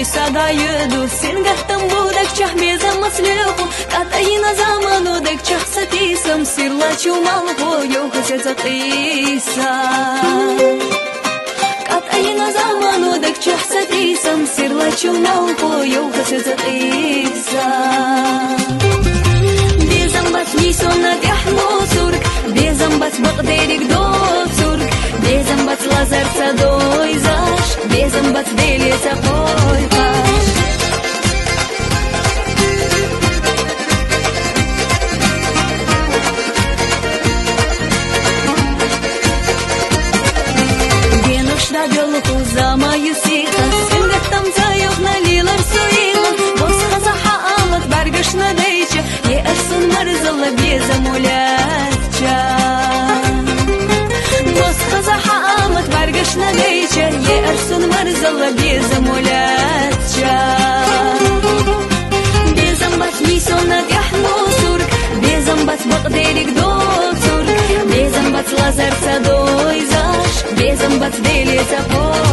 sadayıdu sen gahtam budak çah beza maslihu Katayina zamanu dak çah satisam sirla çumalhu Yok hısa qisa Katayina zamanu dak çah satisam sirla çumalhu Yok hısa qisa Bezambat nisona dihmu surk Bezambat baqderik do surk Bezambat lazar sadoy zash Bezambat delisa qoy qash Genushda gölku zama yusika Singahtam zayuh nalilar suila Bosqa zaha alat bargashna deycha Ye arsun marzala bezamulatcha Bosqa zaha alat bargashna deycha Ye arsun marzala bezamulatcha Bezambat misona dihmu surk Bezambat baqderik do surk Bezambat lazar sadoy zash Bezambat delisa qoy